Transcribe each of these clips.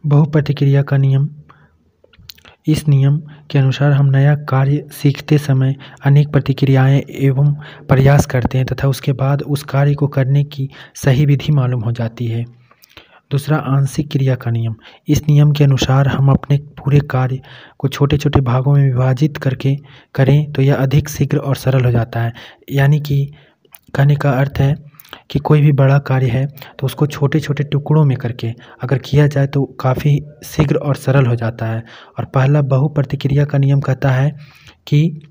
बहुप्रतिक्रिया का नियम। इस नियम के अनुसार हम नया कार्य सीखते समय अनेक प्रतिक्रियाएं एवं प्रयास करते हैं तथा उसके बाद उस कार्य को करने की सही विधि मालूम हो जाती है। दूसरा, आंशिक क्रिया का नियम। इस नियम के अनुसार हम अपने पूरे कार्य को छोटे छोटे भागों में विभाजित करके करें तो यह अधिक शीघ्र और सरल हो जाता है। यानी कि कहने का अर्थ है कि कोई भी बड़ा कार्य है तो उसको छोटे छोटे टुकड़ों में करके अगर किया जाए तो काफ़ी शीघ्र और सरल हो जाता है। और पहला बहुप्रतिक्रिया का नियम कहता है कि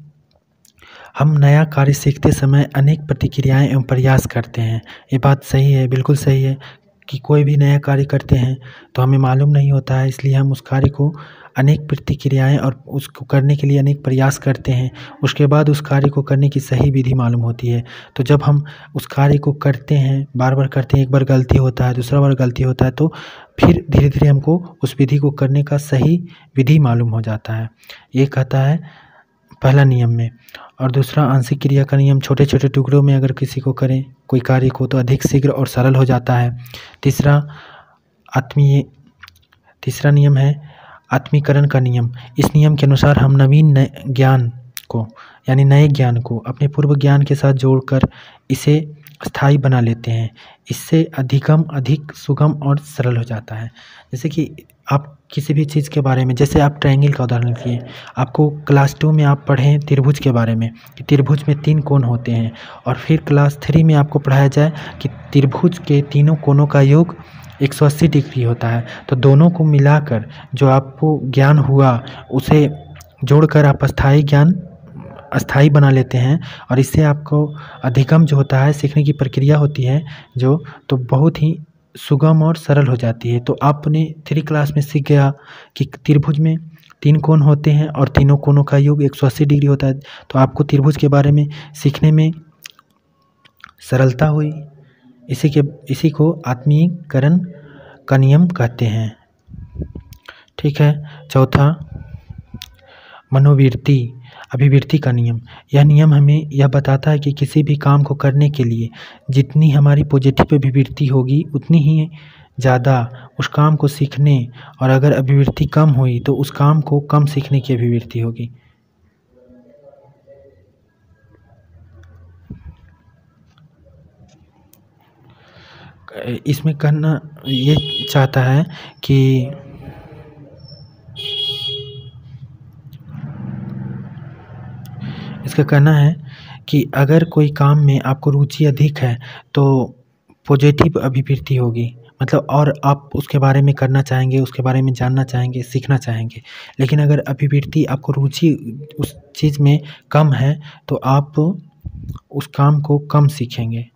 हम नया कार्य सीखते समय अनेक प्रतिक्रियाएं एवं प्रयास करते हैं। ये बात सही है, बिल्कुल सही है कि कोई भी नया कार्य करते हैं तो हमें मालूम नहीं होता है, इसलिए हम उस कार्य को अनेक प्रतिक्रियाएं और उसको करने के लिए अनेक प्रयास करते हैं। उसके बाद उस कार्य को करने की सही विधि मालूम होती है। तो जब हम उस कार्य को करते हैं, बार बार करते हैं, एक बार गलती होता है, दूसरा बार गलती होता है, तो फिर धीरे धीरे हमको उस विधि को करने का सही विधि मालूम हो जाता है। ये कहता है पहला नियम में। और दूसरा, आंशिक क्रिया का नियम। छोटे छोटे टुकड़ों में अगर किसी को करें कोई कार्य को तो अधिक शीघ्र और सरल हो जाता है। तीसरा नियम है आत्मीकरण का नियम। इस नियम के अनुसार हम नवीन ज्ञान को यानी नए ज्ञान को अपने पूर्व ज्ञान के साथ जोड़कर इसे स्थायी बना लेते हैं। इससे अधिक सुगम और सरल हो जाता है। जैसे कि आप किसी भी चीज़ के बारे में, जैसे आप ट्रायंगल का उदाहरण लीजिए, आपको क्लास 2 में आप पढ़ें त्रिभुज के बारे में कि त्रिभुज में 3 कोण होते हैं, और फिर क्लास 3 में आपको पढ़ाया जाए कि त्रिभुज के तीनों कोणों का योग 180 डिग्री होता है। तो दोनों को मिलाकर जो आपको ज्ञान हुआ उसे जोड़कर आप अस्थाई बना लेते हैं, और इससे आपको अधिगम जो होता है, सीखने की प्रक्रिया होती है जो, तो बहुत ही सुगम और सरल हो जाती है। तो आपने 3 क्लास में सीख गया कि त्रिभुज में 3 कोण होते हैं और तीनों कोणों का योग 180 डिग्री होता है। तो आपको त्रिभुज के बारे में सीखने में सरलता हुई। इसी को आत्मीकरण का नियम कहते हैं। ठीक है। चौथा, अभिवृत्ति का नियम। यह नियम हमें यह बताता है कि किसी भी काम को करने के लिए जितनी हमारी पॉजिटिव अभिवृत्ति होगी उतनी ही ज़्यादा उस काम को सीखने, और अगर अभिवृत्ति कम हुई तो उस काम को कम सीखने की अभिवृत्ति होगी। इसमें कहना ये चाहता है कि इसका कहना है कि अगर कोई काम में आपको रुचि अधिक है तो पॉजिटिव अभिवृत्ति होगी, मतलब और आप उसके बारे में करना चाहेंगे, उसके बारे में जानना चाहेंगे, सीखना चाहेंगे। लेकिन अगर अभिवृत्ति, आपको रुचि उस चीज़ में कम है तो आप उस काम को कम सीखेंगे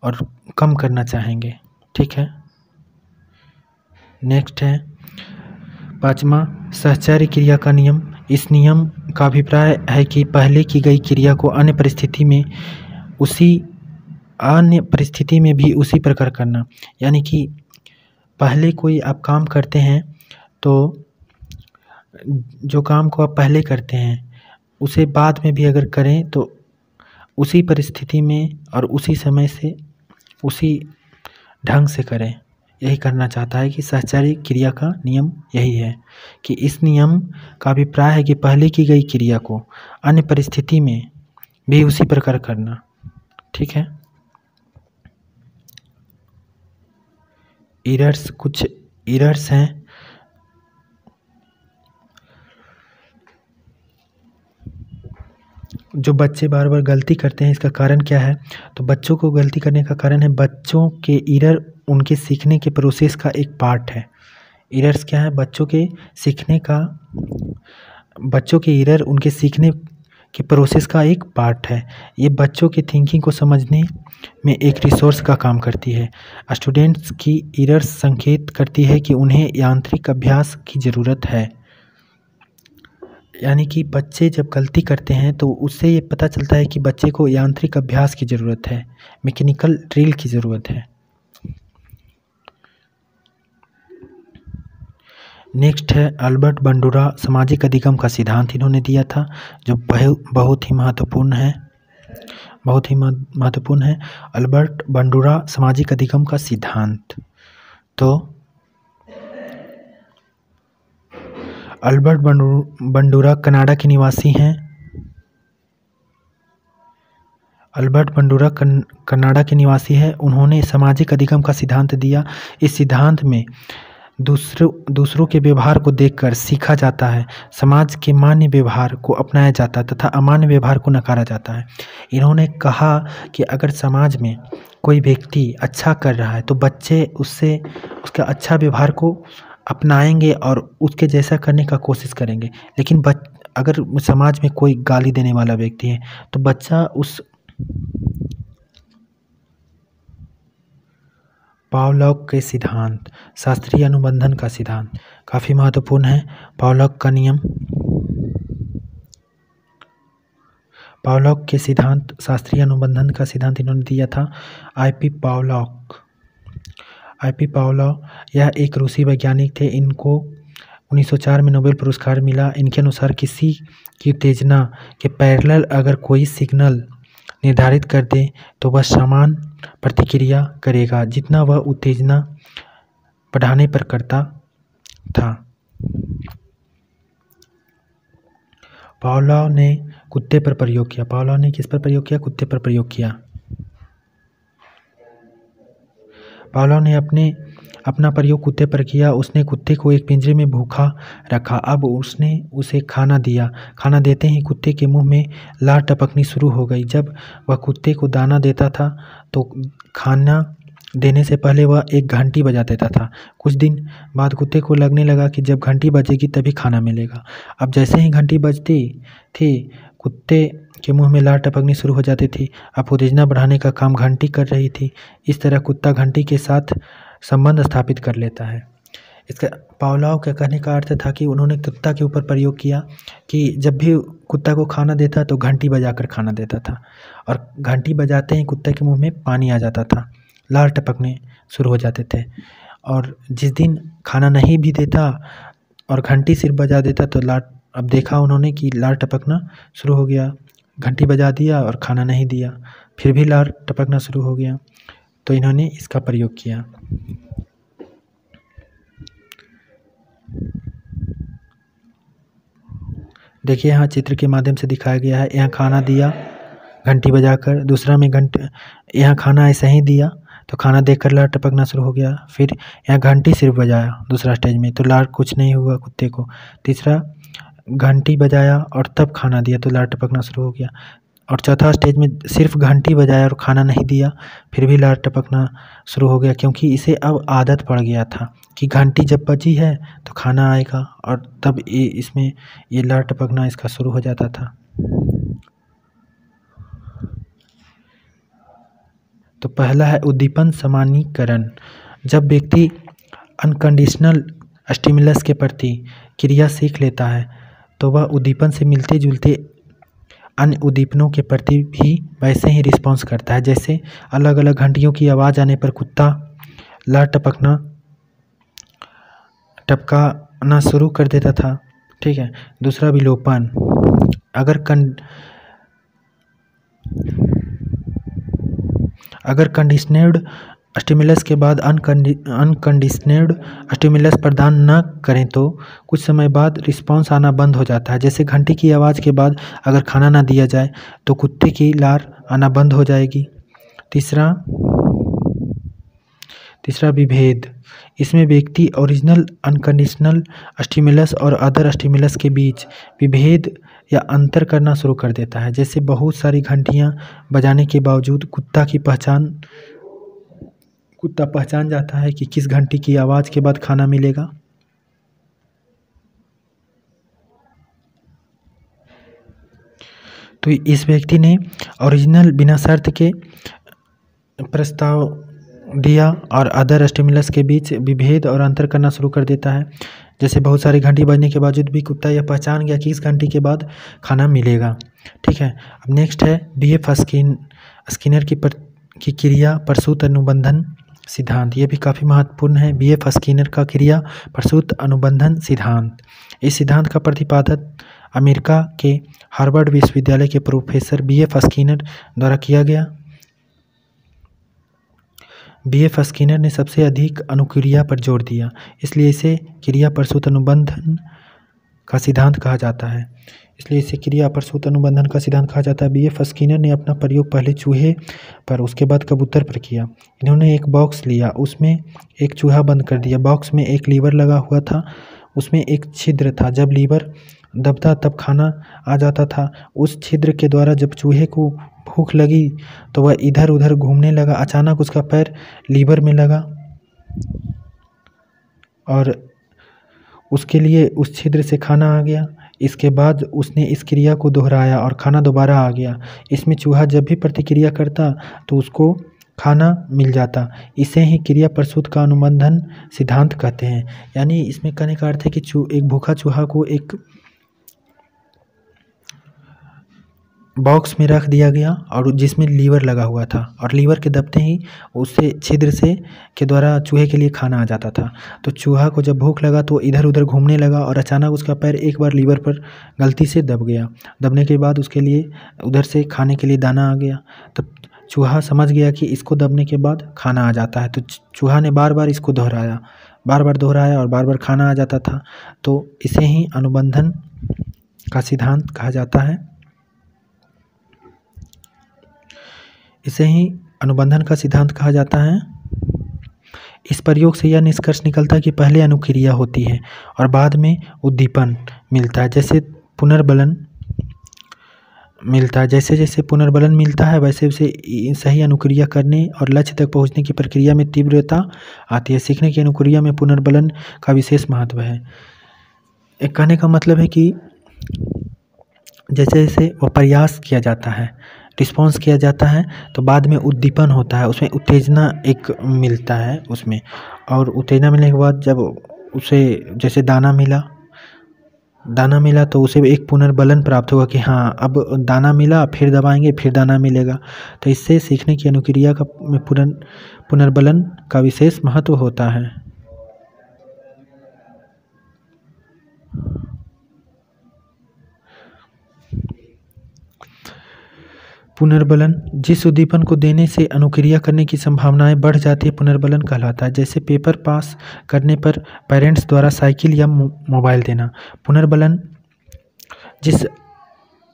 और कम करना चाहेंगे। ठीक है। नेक्स्ट है 5वां, सहचर्य क्रिया का नियम। इस नियम का अभिप्राय है कि पहले की गई क्रिया को अन्य परिस्थिति में भी उसी प्रकार करना। यानी कि पहले कोई आप काम करते हैं तो जो काम को आप पहले करते हैं उसे बाद में भी अगर करें तो उसी परिस्थिति में और उसी समय से उसी ढंग से करें। यही करना चाहता है कि सहचर्य क्रिया का नियम यही है कि इस नियम का अभिप्राय है कि पहले की गई क्रिया को अन्य परिस्थिति में भी उसी प्रकार करना। ठीक है। कुछ एरर्स हैं। जो बच्चे बार बार गलती करते हैं, इसका कारण क्या है? तो बच्चों को गलती करने का कारण है बच्चों के एरर उनके सीखने के प्रोसेस का एक पार्ट है। एरर्स क्या है? बच्चों के एरर उनके सीखने के प्रोसेस का एक पार्ट है। ये बच्चों की थिंकिंग को समझने में एक रिसोर्स का काम करती है। स्टूडेंट्स की एरर्स संकेत करती है कि उन्हें यांत्रिक अभ्यास की ज़रूरत है। यानी कि बच्चे जब गलती करते हैं तो उससे ये पता चलता है कि बच्चे को यांत्रिक अभ्यास की ज़रूरत है, मैकेनिकल ड्रिल की ज़रूरत है। नेक्स्ट है अल्बर्ट बंडूरा सामाजिक अधिगम का सिद्धांत इन्होंने दिया था, जो बहुत ही महत्वपूर्ण है। अल्बर्ट बंडूरा सामाजिक अधिगम का सिद्धांत। तो अल्बर्ट बंडूरा कनाडा के निवासी हैं। अल्बर्ट बंडूरा कनाडा के निवासी है। उन्होंने सामाजिक अधिगम का सिद्धांत दिया। इस सिद्धांत में दूसरों के व्यवहार को देखकर सीखा जाता है। समाज के मान्य व्यवहार को अपनाया जाता है तथा अमान्य व्यवहार को नकारा जाता है। इन्होंने कहा कि अगर समाज में कोई व्यक्ति अच्छा कर रहा है तो बच्चे उससे उसका अच्छा व्यवहार को अपनाएंगे और उसके जैसा करने का कोशिश करेंगे। लेकिन अगर समाज में कोई गाली देने वाला व्यक्ति है तो बच्चा उस पावलोव के सिद्धांत, शास्त्रीय अनुबंधन का सिद्धांत काफ़ी महत्वपूर्ण है। पावलोव का नियम, पावलोव के सिद्धांत, शास्त्रीय अनुबंधन का सिद्धांत इन्होंने दिया था आईपी पावलोव। यह एक रूसी वैज्ञानिक थे। इनको 1904 में नोबेल पुरस्कार मिला। इनके अनुसार किसी की उत्तेजना के पैरेलल अगर कोई सिग्नल निर्धारित कर दे तो वह समान प्रतिक्रिया करेगा जितना वह उत्तेजना बढ़ाने पर करता था। पावलोव ने कुत्ते पर प्रयोग किया। पावलोव ने किस पर प्रयोग किया? कुत्ते पर प्रयोग किया। पावलोव ने अपना प्रयोग कुत्ते पर किया। उसने कुत्ते को एक पिंजरे में भूखा रखा। अब उसने उसे खाना दिया। खाना देते ही कुत्ते के मुंह में लार टपकनी शुरू हो गई। जब वह कुत्ते को दाना देता था तो खाना देने से पहले वह एक घंटी बजा देता था। कुछ दिन बाद कुत्ते को लगने लगा कि जब घंटी बजेगी तभी खाना मिलेगा। अब जैसे ही घंटी बजती थी कुत्ते के मुंह में लार टपकनी शुरू हो जाती थी। अब उत्तेजना बढ़ाने का काम घंटी कर रही थी। इस तरह कुत्ता घंटी के साथ संबंध स्थापित कर लेता है। इसका पावलोव के कहने का अर्थ था कि उन्होंने कुत्ता के ऊपर प्रयोग किया कि जब भी कुत्ता को खाना देता तो घंटी बजाकर खाना देता था और घंटी बजाते ही कुत्ते के मुंह में पानी आ जाता था, लार टपकने शुरू हो जाते थे। और जिस दिन खाना नहीं भी देता और घंटी सिर्फ बजा देता तो अब देखा उन्होंने कि लार टपकना शुरू हो गया। घंटी बजा दिया और खाना नहीं दिया, फिर भी लार टपकना शुरू हो गया, तो इन्होंने इसका प्रयोग किया। देखिए यहाँ चित्र के माध्यम से दिखाया गया है। यहाँ खाना दिया घंटी बजाकर, दूसरा में यहाँ खाना ऐसे ही दिया तो खाना देखकर लार टपकना शुरू हो गया। फिर यहाँ घंटी सिर्फ बजाया दूसरा स्टेज में तो लार कुछ नहीं हुआ कुत्ते को। तीसरा घंटी बजाया और तब खाना दिया तो लार टपकना शुरू हो गया। और चौथा स्टेज में सिर्फ घंटी बजाया और खाना नहीं दिया फिर भी लार टपकना शुरू हो गया, क्योंकि इसे अब आदत पड़ गया था कि घंटी जब बजी है तो खाना आएगा और तब इसमें ये लार टपकना इसका शुरू हो जाता था। तो पहला है उद्दीपन सामान्यीकरण। जब व्यक्ति अनकंडीशनल स्टिमुलस के प्रति क्रिया सीख लेता है तो वह उद्दीपन से मिलते जुलते अन्य उद्दीपनों के प्रति भी वैसे ही रिस्पॉन्स करता है। जैसे अलग अलग घंटियों की आवाज़ आने पर कुत्ता लार टपकाना शुरू कर देता था। ठीक है। दूसरा विलोपन। अगर कंडीशनड स्टिमुलस के बाद अनकंडीशनड स्टिमुलस प्रदान न करें तो कुछ समय बाद रिस्पॉन्स आना बंद हो जाता है। जैसे घंटी की आवाज़ के बाद अगर खाना ना दिया जाए तो कुत्ते की लार आना बंद हो जाएगी। तीसरा विभेद। इसमें व्यक्ति ओरिजिनल अनकंडीशनल स्टिमुलस और अदर स्टिमुलस के बीच विभेद या अंतर करना शुरू कर देता है। जैसे बहुत सारी घंटियां बजाने के बावजूद कुत्ता पहचान जाता है कि किस घंटी की आवाज़ के बाद खाना मिलेगा। तो इस व्यक्ति ने ओरिजिनल बिना शर्त के प्रस्ताव दिया और अदर स्टिमुलस के बीच विभेद और अंतर करना शुरू कर देता है। जैसे बहुत सारी घंटी बजने के बावजूद भी कुत्ता यह पहचान गया कि इस घंटी के बाद खाना मिलेगा। ठीक है। अब नेक्स्ट है बीएफ स्किनर की क्रिया प्रसूत अनुबंधन सिद्धांत। ये भी काफ़ी महत्वपूर्ण है। बीएफ स्किनर का क्रिया प्रसूत अनुबंधन सिद्धांत। इस सिद्धांत का प्रतिपादन अमेरिका के हार्वर्ड विश्वविद्यालय के प्रोफेसर बीएफ स्किनर द्वारा किया गया। बीएफ स्किनर ने सबसे अधिक अनुक्रिया पर जोर दिया, इसलिए इसे क्रिया प्रसूत अनुबंधन का सिद्धांत कहा जाता है, इसलिए इसे क्रिया प्रसूत अनुबंधन का सिद्धांत कहा जाता है। B.F. स्किनर ने अपना प्रयोग पहले चूहे पर, उसके बाद कबूतर पर किया। इन्होंने एक बॉक्स लिया, उसमें एक चूहा बंद कर दिया। बॉक्स में एक लीवर लगा हुआ था, उसमें एक छिद्र था। जब लीवर दबता तब खाना आ जाता था। उस छिद्र के द्वारा जब चूहे को भूख लगी तो वह इधर उधर घूमने लगा। अचानक उसका पैर लीवर में लगा और उसके लिए उस छिद्र से खाना आ गया। इसके बाद उसने इस क्रिया को दोहराया और खाना दोबारा आ गया। इसमें चूहा जब भी प्रतिक्रिया करता तो उसको खाना मिल जाता। इसे ही क्रिया प्रसूत का अनुबंधन सिद्धांत कहते हैं। यानी इसमें कहने का अर्थ है कि एक भूखा चूहा को एक बॉक्स में रख दिया गया और जिसमें लीवर लगा हुआ था, और लीवर के दबते ही उससे छिद्र से के द्वारा चूहे के लिए खाना आ जाता था। तो चूहा को जब भूख लगा तो इधर उधर घूमने लगा और अचानक उसका पैर एक बार लीवर पर गलती से दब गया। दबने के बाद उसके लिए उधर से खाने के लिए दाना आ गया। तो चूहा समझ गया कि इसको दबने के बाद खाना आ जाता है। तो चूहा ने बार बार इसको दोहराया, बार बार दोहराया और बार बार खाना आ जाता था। तो इसे ही अनुबंधन का सिद्धांत कहा जाता है। इसे ही अनुबंधन का सिद्धांत कहा जाता है। इस प्रयोग से यह निष्कर्ष निकलता है कि पहले अनुक्रिया होती है और बाद में उद्दीपन मिलता है। जैसे पुनर्बलन मिलता है, जैसे जैसे पुनर्बलन मिलता है वैसे वैसे सही अनुक्रिया करने और लक्ष्य तक पहुंचने की प्रक्रिया में तीव्रता आती है। सीखने की अनुक्रिया में पुनर्बलन का विशेष महत्व है। एक कहने का मतलब है कि जैसे जैसे वह प्रयास किया जाता है, रिस्पॉन्स किया जाता है, तो बाद में उद्दीपन होता है, उसमें उत्तेजना एक मिलता है उसमें। और उत्तेजना मिलने के बाद जब उसे जैसे दाना मिला तो उसे एक पुनर्बलन प्राप्त हुआ कि हाँ अब दाना मिला, फिर दबाएंगे फिर दाना मिलेगा। तो इससे सीखने की अनुक्रिया का में पुनर्बलन का विशेष महत्व होता है। पुनर्बलन जिस उद्दीपन को देने से अनुक्रिया करने की संभावनाएं बढ़ जाती है पुनर्बलन कहलाता है। जैसे पेपर पास करने पर पेरेंट्स द्वारा साइकिल या मोबाइल देना। पुनर्बलन जिस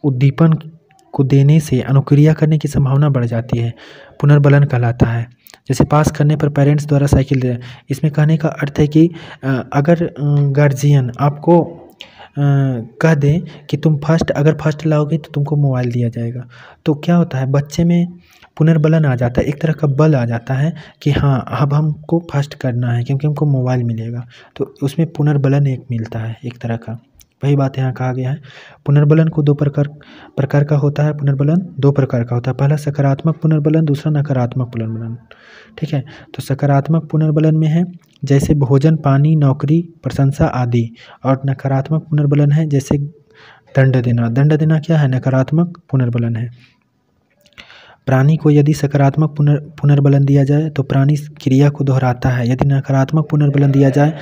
उद्दीपन को देने से अनुक्रिया करने की संभावना बढ़ जाती है पुनर्बलन कहलाता है। जैसे पास करने पर पेरेंट्स द्वारा साइकिल देना। इसमें कहने का अर्थ है कि अगर गार्जियन आपको कह दें कि तुम अगर फर्स्ट लाओगे तो तुमको मोबाइल दिया जाएगा, तो क्या होता है बच्चे में पुनर्बलन आ जाता है, एक तरह का बल आ जाता है कि हाँ अब हमको फर्स्ट करना है क्योंकि हमको मोबाइल मिलेगा। तो उसमें पुनर्बलन एक मिलता है एक तरह का। वही बात यहाँ कहा गया है। पुनर्बलन को दो प्रकार का होता है। पुनर्बलन दो प्रकार का होता है। पहला सकारात्मक पुनर्बलन, दूसरा नकारात्मक पुनर्बलन। ठीक है, तो सकारात्मक पुनर्बलन में है जैसे भोजन, पानी, नौकरी, प्रशंसा आदि। और नकारात्मक पुनर्बलन है जैसे दंड देना। दंड देना क्या है? नकारात्मक पुनर्बलन है। प्राणी को यदि सकारात्मक पुनर्बलन दिया जाए तो प्राणी क्रिया को दोहराता है। यदि नकारात्मक पुनर्बलन दिया जाए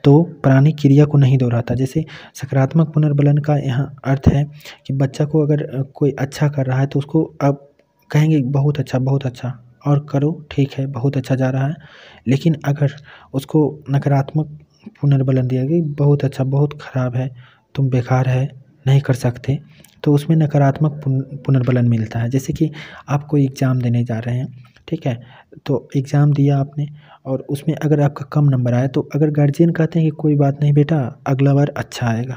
तो प्राणी क्रिया को नहीं दोहराता। जैसे सकारात्मक पुनर्बलन का यहाँ अर्थ है कि बच्चा को अगर कोई अच्छा कर रहा है तो उसको अब कहेंगे बहुत अच्छा और करो, ठीक है बहुत अच्छा जा रहा है। लेकिन अगर उसको नकारात्मक पुनर्बलन दिया गया बहुत अच्छा, बहुत ख़राब है, तुम बेकार है, नहीं कर सकते, तो उसमें नकारात्मक पुनर्बलन मिलता है। जैसे कि आप कोई एग्ज़ाम देने जा रहे हैं, ठीक है, तो एग्ज़ाम दिया आपने और उसमें अगर आपका कम नंबर आया तो अगर गार्जियन कहते हैं कि कोई बात नहीं बेटा अगला बार अच्छा आएगा,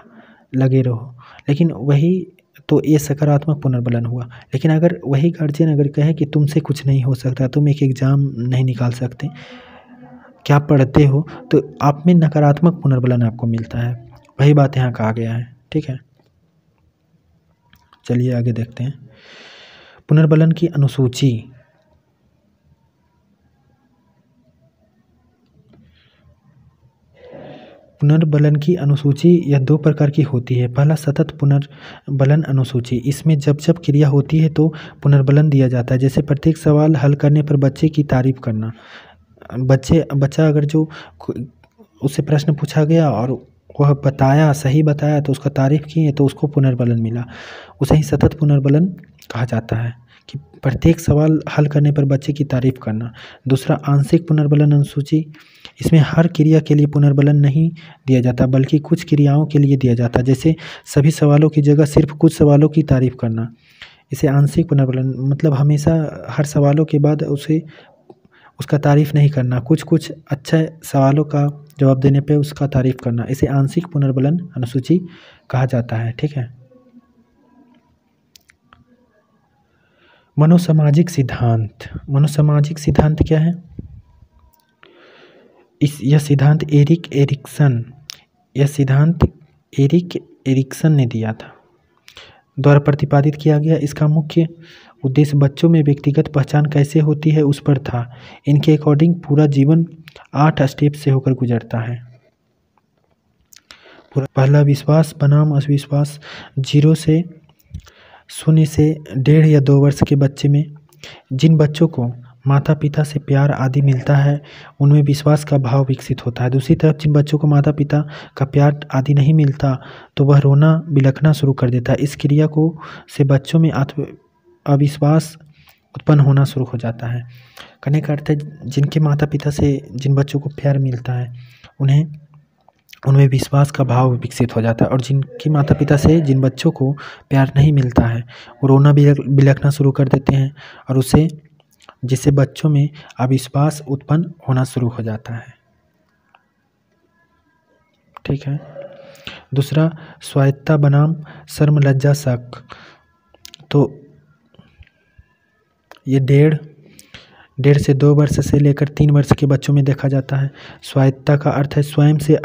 लगे रहो, लेकिन वही तो ये सकारात्मक पुनर्बलन हुआ। लेकिन अगर वही गार्जियन अगर कहे कि तुमसे कुछ नहीं हो सकता, तुम एक एग्ज़ाम नहीं निकाल सकते, क्या पढ़ते हो, तो आप में नकारात्मक पुनर्बलन आपको मिलता है। वही बात यहाँ कहा गया है। ठीक है, चलिए आगे देखते हैं। पुनर्बलन की अनुसूची। पुनर्बलन की अनुसूची यह दो प्रकार की होती है। पहला सतत पुनर्बलन अनुसूची। इसमें जब जब क्रिया होती है तो पुनर्बलन दिया जाता है। जैसे प्रत्येक सवाल हल करने पर बच्चे की तारीफ करना। बच्चा अगर जो उससे प्रश्न पूछा गया और वह सही बताया तो उसका तारीफ किए तो उसको पुनर्बलन मिला। उसे ही सतत पुनर्बलन कहा जाता है कि प्रत्येक सवाल हल करने पर बच्चे की तारीफ करना। दूसरा आंशिक पुनर्बलन अनुसूची। इसमें हर क्रिया के लिए पुनर्बलन नहीं दिया जाता, बल्कि कुछ क्रियाओं के लिए दिया जाता है। जैसे सभी सवालों की जगह सिर्फ कुछ सवालों की तारीफ करना। इसे आंशिक पुनर्बलन, मतलब हमेशा हर सवालों के बाद उसका तारीफ नहीं करना, कुछ कुछ अच्छे सवालों का जवाब देने पे उसका तारीफ करना। इसे आंशिक पुनर्बलन अनुसूची कहा जाता है। ठीक है। मनोसामाजिक सिद्धांत। मनोसामाजिक सिद्धांत क्या है? यह सिद्धांत एरिक एरिक्सन ने दिया था, द्वारा प्रतिपादित किया गया। इसका मुख्य उद्देश्य बच्चों में व्यक्तिगत पहचान कैसे होती है उस पर था। इनके अकॉर्डिंग पूरा जीवन 8 स्टेप से होकर गुजरता है। पहला विश्वास बनाम अविश्वास। 0 से 1.5 या 2 वर्ष के बच्चे में जिन बच्चों को माता पिता से प्यार आदि मिलता है उनमें विश्वास का भाव विकसित होता है। दूसरी तरफ जिन बच्चों को माता पिता का प्यार आदि नहीं मिलता तो वह रोना बिलखना शुरू कर देता है। इस क्रिया को से बच्चों में अविश्वास उत्पन्न होना शुरू हो जाता है। कहने का अर्थ है जिनके माता पिता से जिन बच्चों को प्यार मिलता है उनमें विश्वास का भाव विकसित हो जाता है, और जिनके माता पिता से जिन बच्चों को प्यार नहीं मिलता है वो रोना बिलखना शुरू कर देते हैं, और जिससे बच्चों में अविश्वास उत्पन्न होना शुरू हो जाता है। ठीक है। दूसरा स्वायत्तता बनाम शर्म लज्जा शक। तो ये 1.5 से 2 वर्ष से लेकर 3 वर्ष के बच्चों में देखा जाता है। स्वायत्तता का अर्थ है स्वयं से,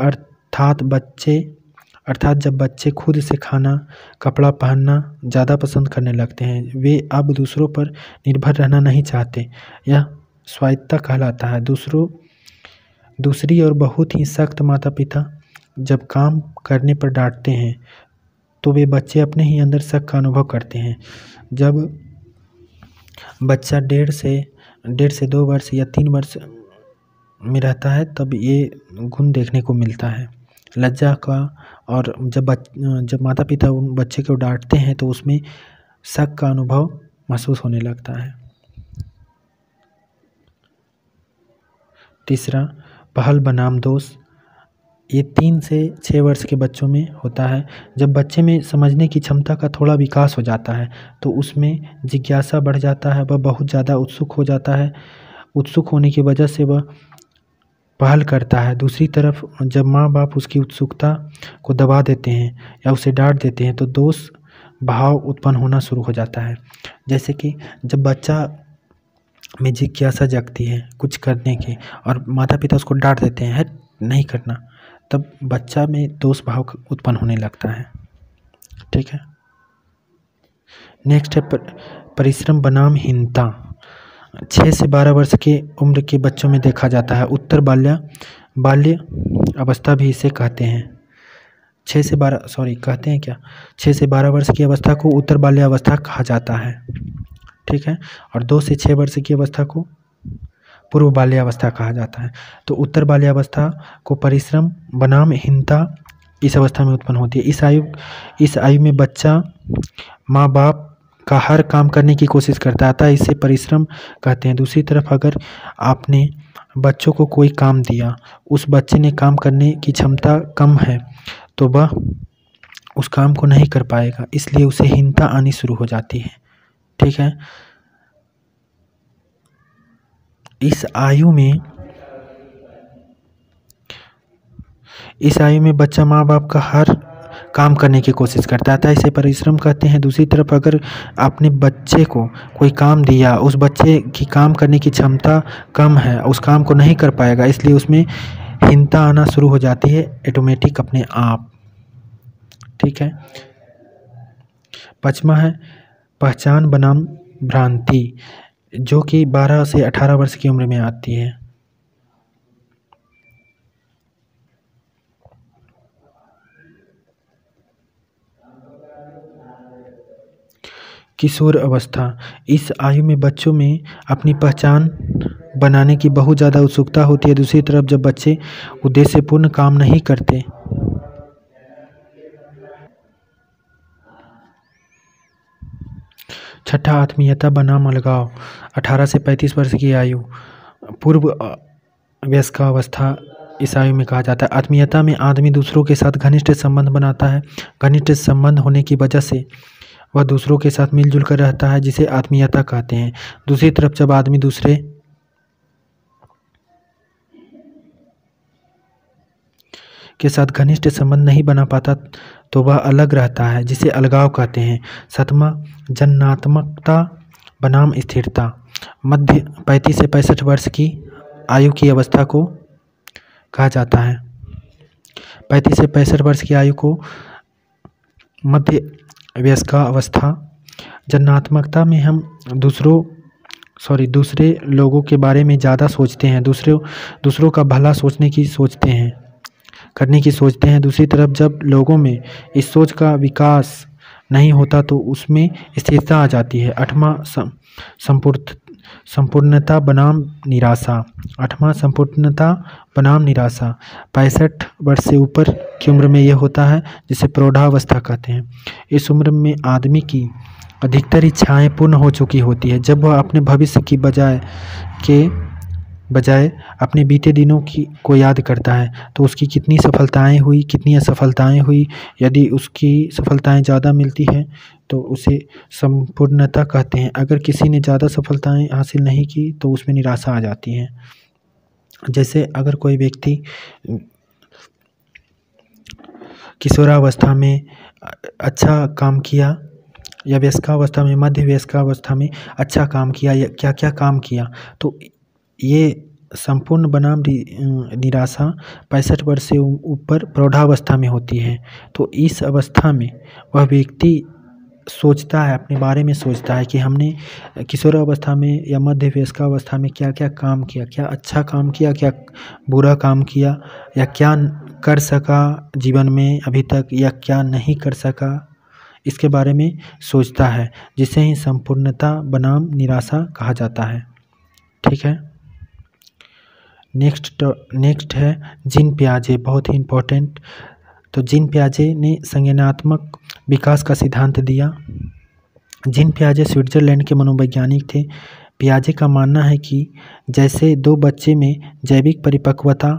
अर्थात जब बच्चे खुद से खाना कपड़ा पहनना ज़्यादा पसंद करने लगते हैं, वे अब दूसरों पर निर्भर रहना नहीं चाहते, यह स्वायत्तता कहलाता है। दूसरी और बहुत ही सख्त माता पिता जब काम करने पर डांटते हैं तो वे बच्चे अपने ही अंदर शक का अनुभव करते हैं। जब बच्चा 1.5 से 2 वर्ष या 3 वर्ष में रहता है तब ये गुण देखने को मिलता है लज्जा का, और जब माता पिता उन बच्चे को डांटते हैं तो उसमें शक का अनुभव महसूस होने लगता है। तीसरा पहल बनाम दोष। ये 3 से 6 वर्ष के बच्चों में होता है। जब बच्चे में समझने की क्षमता का थोड़ा विकास हो जाता है तो उसमें जिज्ञासा बढ़ जाता है, वह बहुत ज़्यादा उत्सुक हो जाता है। उत्सुक होने की वजह से वह पहल करता है। दूसरी तरफ जब माँ बाप उसकी उत्सुकता को दबा देते हैं या उसे डांट देते हैं तो दोष भाव उत्पन्न होना शुरू हो जाता है। जैसे कि जब बच्चा में जिज्ञासा जगती है कुछ करने की और माता पिता उसको डांट देते हैं नहीं करना, तब बच्चा में दोष भाव उत्पन्न होने लगता है। ठीक है। नेक्स्ट है परिश्रम बनाम हीनता। 6 से 12 वर्ष के उम्र के बच्चों में देखा जाता है। उत्तर बाल्य अवस्था भी इसे कहते हैं। 6 से 12 वर्ष की अवस्था को उत्तर बाल्य अवस्था कहा जाता है। ठीक है। और 2 से 6 वर्ष की अवस्था को पूर्व बाल्य अवस्था कहा जाता है। तो उत्तर बाल्य अवस्था को परिश्रम बनाम हीनता इस अवस्था में उत्पन्न होती है। इस आयु में बच्चा माँ बाप का हर काम करने की कोशिश करता है, इसे परिश्रम कहते हैं। दूसरी तरफ अगर आपने बच्चों को कोई काम दिया, उस बच्चे ने काम करने की क्षमता कम है तो वह उस काम को नहीं कर पाएगा, इसलिए उसे हीनता आनी शुरू हो जाती है। ठीक है। इस आयु में बच्चा माँ बाप का हर काम करने की कोशिश करता है, इसे परिश्रम कहते हैं। दूसरी तरफ अगर आपने बच्चे को कोई काम दिया, उस बच्चे की काम करने की क्षमता कम है, उस काम को नहीं कर पाएगा, इसलिए उसमें हीनता आना शुरू हो जाती है ऑटोमेटिक अपने आप। ठीक है। 5वां है पहचान बनाम भ्रांति, जो कि 12 से 18 वर्ष की उम्र में आती है। किशोर अवस्था। इस आयु में बच्चों में अपनी पहचान बनाने की बहुत ज़्यादा उत्सुकता होती है। दूसरी तरफ जब बच्चे उद्देश्यपूर्ण काम नहीं करते, छठा आत्मीयता बनाम अलगाव। 18 से 35 वर्ष की आयु पूर्व वयस्कावस्था इस आयु में कहा जाता है। आत्मीयता में आदमी दूसरों के साथ घनिष्ठ संबंध बनाता है। घनिष्ठ संबंध होने की वजह से वह दूसरों के साथ मिलजुल कर रहता है, जिसे आत्मीयता कहते हैं। दूसरी तरफ जब आदमी दूसरे के साथ घनिष्ठ संबंध नहीं बना पाता तो वह अलग रहता है, जिसे अलगाव कहते हैं। सातवां, जन्नात्मकता बनाम स्थिरता। मध्य 35 से 65 वर्ष की आयु की अवस्था को कहा जाता है। 35 से 65 वर्ष की आयु को मध्य वयस्का अवस्था। जन्नात्मकता में हम दूसरे लोगों के बारे में ज़्यादा सोचते हैं, दूसरों का भला करने की सोचते हैं। दूसरी तरफ जब लोगों में इस सोच का विकास नहीं होता तो उसमें स्थिरता आ जाती है। 8वां, संपूर्णता बनाम निराशा। 8वां, संपूर्णता बनाम निराशा। 65 वर्ष से ऊपर की उम्र में यह होता है, जिसे प्रौढ़ावस्था कहते हैं। इस उम्र में आदमी की अधिकतर इच्छाएं पूर्ण हो चुकी होती है। जब वह अपने भविष्य की बजाय अपने बीते दिनों को याद करता है तो उसकी कितनी सफलताएं हुई, कितनी असफलताएं हुई। यदि उसकी सफलताएं ज़्यादा मिलती हैं तो उसे संपूर्णता कहते हैं। अगर किसी ने ज़्यादा सफलताएं हासिल नहीं की तो उसमें निराशा आ जाती है। जैसे अगर कोई व्यक्ति किशोरावस्था में अच्छा काम किया या वयस्कावस्था में, मध्य वयस्कावस्था में अच्छा काम किया या क्या क्या काम किया, तो ये संपूर्ण बनाम निराशा 65 वर्ष से ऊपर प्रौढ़ावस्था में होती है। तो इस अवस्था में वह व्यक्ति सोचता है, अपने बारे में सोचता है कि हमने किशोरावस्था में या मध्य वयस्कावस्था में क्या क्या काम किया, क्या अच्छा काम किया, क्या बुरा काम किया, या क्या कर सका जीवन में अभी तक या क्या नहीं कर सका, इसके बारे में सोचता है, जिसे ही संपूर्णता बनाम निराशा कहा जाता है। ठीक है। नेक्स्ट है जीन पियाजे, बहुत ही इम्पोर्टेंट। तो जीन पियाजे ने संज्ञानात्मक विकास का सिद्धांत दिया। जीन पियाजे स्विट्जरलैंड के मनोवैज्ञानिक थे। पियाजे का मानना है कि जैसे दो बच्चे में जैविक परिपक्वता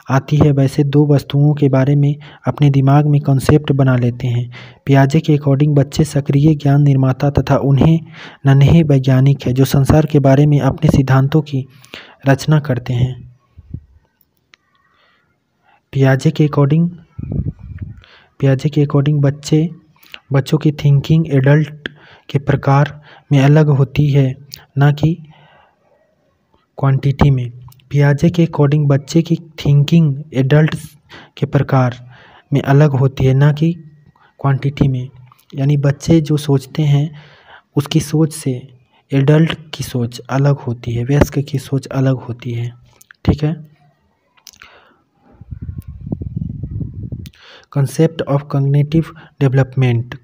आती है, वैसे दो वस्तुओं के बारे में अपने दिमाग में कॉन्सेप्ट बना लेते हैं। पियाजे के अकॉर्डिंग बच्चे सक्रिय ज्ञान निर्माता तथा उन्हें नन्हे वैज्ञानिक है, जो संसार के बारे में अपने सिद्धांतों की रचना करते हैं। पियाजे के अकॉर्डिंग बच्चों की थिंकिंग एडल्ट के प्रकार में अलग होती है, ना कि क्वांटिटी में। पियाजे के अकॉर्डिंग बच्चे की थिंकिंग एडल्ट के प्रकार में अलग होती है, ना कि क्वांटिटी में। यानी बच्चे जो सोचते हैं उसकी सोच से एडल्ट की सोच अलग होती है, वयस्क की सोच अलग होती है। ठीक है। Concept of cognitive development.